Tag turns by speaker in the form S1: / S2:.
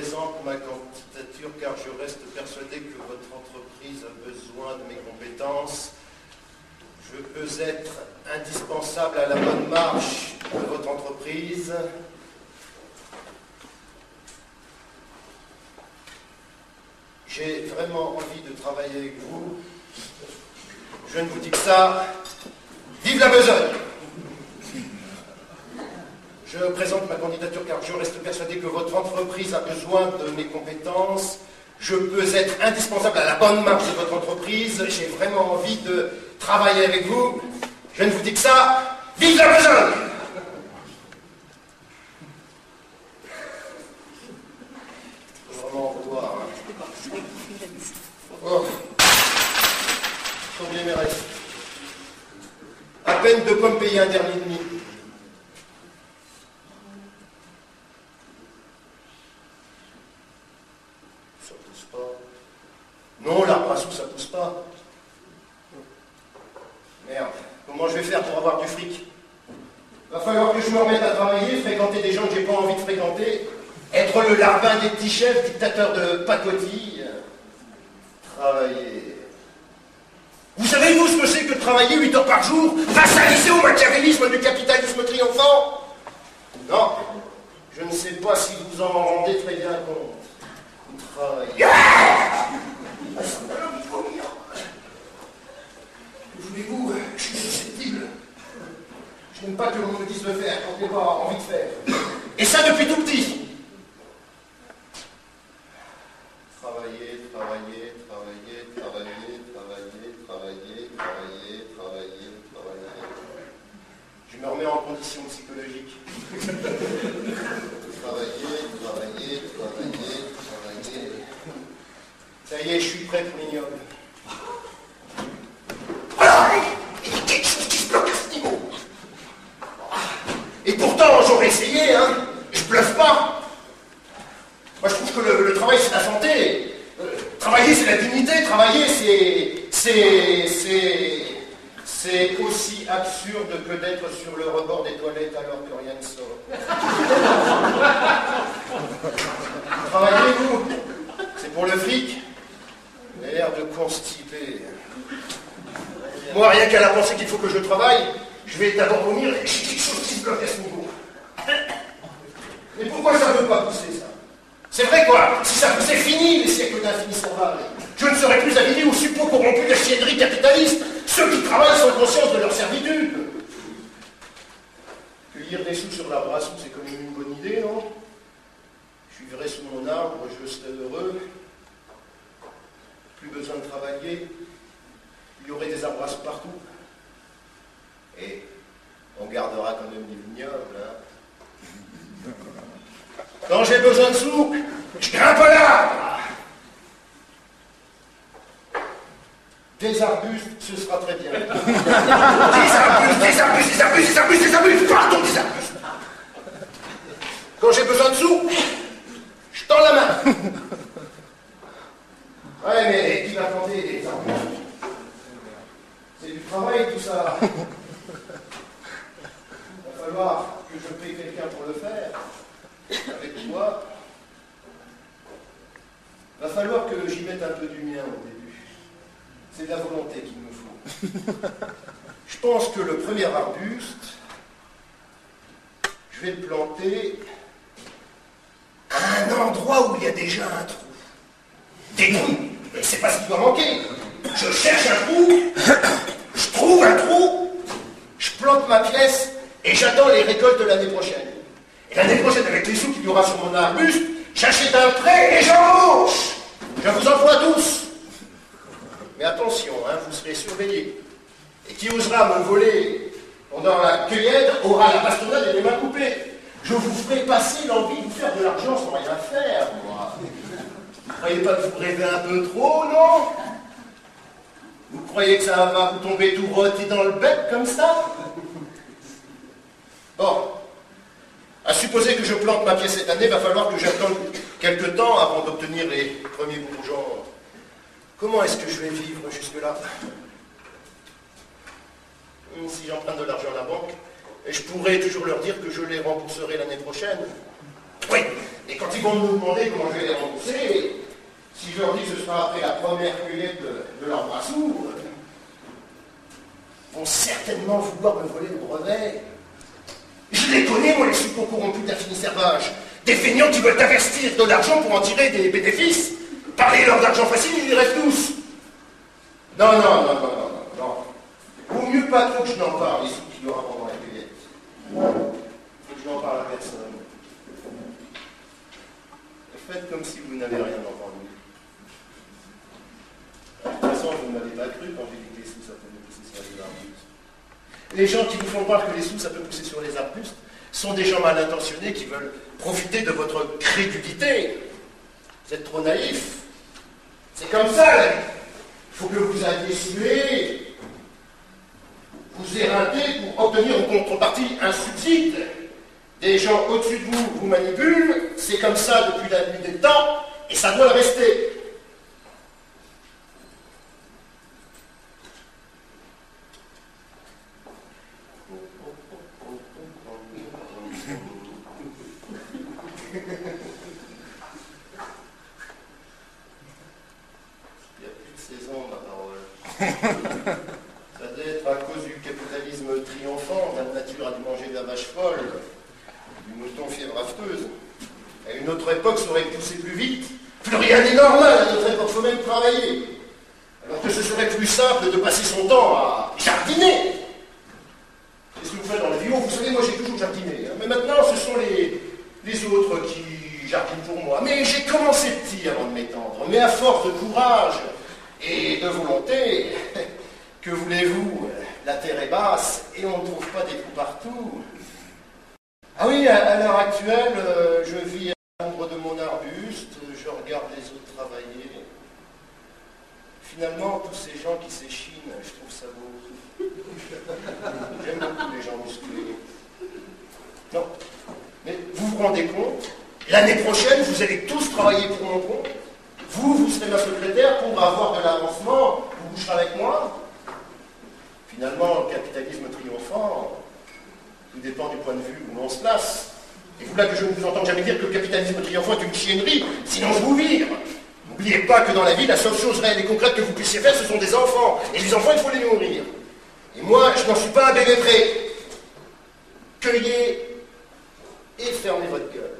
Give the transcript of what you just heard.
S1: présente ma candidature car je reste persuadé que votre entreprise a besoin de mes compétences. Je peux être indispensable à la bonne marche de votre entreprise. J'ai vraiment envie de travailler avec vous. Je ne vous dis que ça. Vive la besogne! Je présente ma candidature car je reste persuadé que votre entreprise a besoin de mes compétences. Je peux être indispensable à la bonne marche de votre entreprise. J'ai vraiment envie de travailler avec vous. Je ne vous dis que ça. Vive la besogne! Faut vraiment en vouloir, hein. Oh. Combien il me reste? À peine de quoi me payer un dernier demi. Ça pousse pas. Non, l'arbre à sous, ça pousse pas. Merde, comment je vais faire pour avoir du fric? Va falloir que je me remette à travailler, fréquenter des gens que j'ai pas envie de fréquenter, être le larbin des petits chefs, dictateur de pacotille. Travailler. Vous savez, vous, ce que c'est que de travailler 8 heures par jour, vassalisé au machiavélisme du capitalisme triomphant? Non, je ne sais pas si vous en rendez très bien compte. Vous travaillez. Ah, ça m'a l'air de vomir. Que voulez-vous? Je suis susceptible. Je n'aime pas que l'on me dise de faire quand je n'ai pas envie de faire. Et ça depuis tout petit. Travailler, travailler, travailler, travailler, travailler, travailler, travailler, travailler, travailler. Je me remets en condition psychologique. Travailler, travailler, travailler, travailler. Ça y est, je suis prêt pour l'ignoble. Voilà! Il y a quelque chose qui se bloque à ce niveau. Et pourtant, j'aurais essayé, hein. Je bluffe pas. Moi, je trouve que le travail, c'est la santé. Travailler, c'est la dignité. Travailler, c'est aussi absurde que d'être sur le rebord des toilettes alors que rien ne sort. Travaillez-vous. C'est pour le fric. L'air de constipé. Moi, rien qu'à la pensée qu'il faut que je travaille, je vais d'abord vomir et j'ai quelque chose qui se bloque à ce niveau. Mais pourquoi ça ne veut pas pousser, ça? C'est vrai, quoi. Si ça poussait, fini les siècles d'infini sauvage. Je ne serais plus avidé aux suppôts corrompus de la chiennerie capitaliste, ceux qui travaillent sans conscience de leur servitude. Cueillir des sous sur l'arbre à sous, c'est quand même une bonne idée, non? Je vivrais sous mon arbre, je serais heureux. Plus besoin de travailler. Il y aurait des arbres à sous partout. Et on gardera quand même des vignobles, hein. Quand j'ai besoin de sous, je grimpe à l'arbre. Des arbustes, ce sera très bien. Des arbustes, des arbustes, des arbustes, des arbustes, des arbustes, pardon, des arbustes. Quand j'ai besoin de sous, je tends la main. Ouais, mais qui va planter des arbustes? C'est du travail, tout ça. Il va falloir que je paye quelqu'un pour le faire. Avec toi. Il va falloir que j'y mette un peu du mien au début. C'est de la volonté qu'il me faut. Je pense que le premier arbuste, je vais le planter à un endroit où il y a déjà un trou. Des trous. C'est pas ce qui doit manquer. Je cherche un trou, je trouve un trou, je plante ma pièce et j'attends les récoltes de l'année prochaine. Et l'année prochaine, avec les sous qu'il y aura sur mon arbuste, j'achète un prêt et j'embauche. Je vous envoie tous. Mais attention, hein, vous serez surveillés. Et qui osera me voler pendant la cueillette aura la bastonnade et les mains coupées. Je vous ferai passer l'envie de vous faire de l'argent sans rien faire, moi. Vous croyez pas que vous rêvez un peu trop, non? Vous croyez que ça va vous tomber tout rôti dans le bec comme ça? Bon. À supposer que je plante ma pièce cette année, il va falloir que j'attende quelque temps avant d'obtenir les premiers bourgeons. Comment est-ce que je vais vivre jusque-là? Si j'emprunte de l'argent à la banque, je pourrais toujours leur dire que je les rembourserai l'année prochaine. Oui, Et quand ils vont me demander comment je vais les rembourser, si je leur dis que ce sera après la première cueillette de leur brassour, vont certainement vouloir me voler le brevet. Je les connais, moi, les suppôts corrompus d'infini servage. Des feignants qui veulent investir de l'argent pour en tirer des bénéfices. Parlez-leur d'argent facile, ils y restent tous. Non. Vaut mieux pas trop que je n'en parle, les sous qu'il y aura pendant la cueillette. Faut que je n'en parle à personne. Faites comme si vous n'avez rien entendu. De toute façon, vous ne m'avez pas cru quand j'ai dit que les sous, ça peut pousser sur les arbustes. Les gens qui vous font croire que les sous, ça peut pousser sur les arbustes, sont des gens mal intentionnés qui veulent profiter de votre crédulité. Vous êtes trop naïfs. C'est comme ça, la vie. Il faut que vous alliez suer, vous éreinter pour obtenir en contrepartie un subside. Des gens au-dessus de vous vous manipulent, c'est comme ça depuis la nuit des temps, et ça doit le rester. Il n'y a plus de saison, ma parole. Ça doit être à cause du capitalisme triomphant, la nature a dû manger de la vache folle, du mouton fièvre afteuse. À une autre époque, ça aurait poussé plus vite. Plus rien n'est normal, à notre époque, il faut même travailler. Alors que ce serait plus simple de passer son temps à jardiner. C'est ce que vous faites dans la vie. Oh, vous savez, moi j'ai toujours jardiné. Mais maintenant, ce sont les autres qui jardinent pour moi. Mais j'ai commencé petit avant de m'étendre. Mais à force de courage et de volonté, que voulez-vous, la terre est basse et on ne trouve pas des trous partout. Ah oui, à l'heure actuelle, je vis à l'ombre de mon arbuste, je regarde les autres travailler. Finalement, tous ces gens qui s'échinent, je trouve ça beau. J'aime beaucoup les gens musclés. Non, mais vous vous rendez compte, l'année prochaine, vous allez tous travailler pour mon compte. Vous serez ma secrétaire pour avoir de l'avancement, vous bougerez avec moi. Finalement, le capitalisme triomphant, tout dépend du point de vue où l'on se place. Et voilà que je ne vous entends jamais dire que le capitalisme triomphant est une chiennerie, sinon je vous vire. N'oubliez pas que dans la vie, la seule chose réelle et concrète que vous puissiez faire, ce sont des enfants. Et les enfants, il faut les nourrir. Et moi, je n'en suis pas un bébé prêt. Cueillez et fermez votre gueule.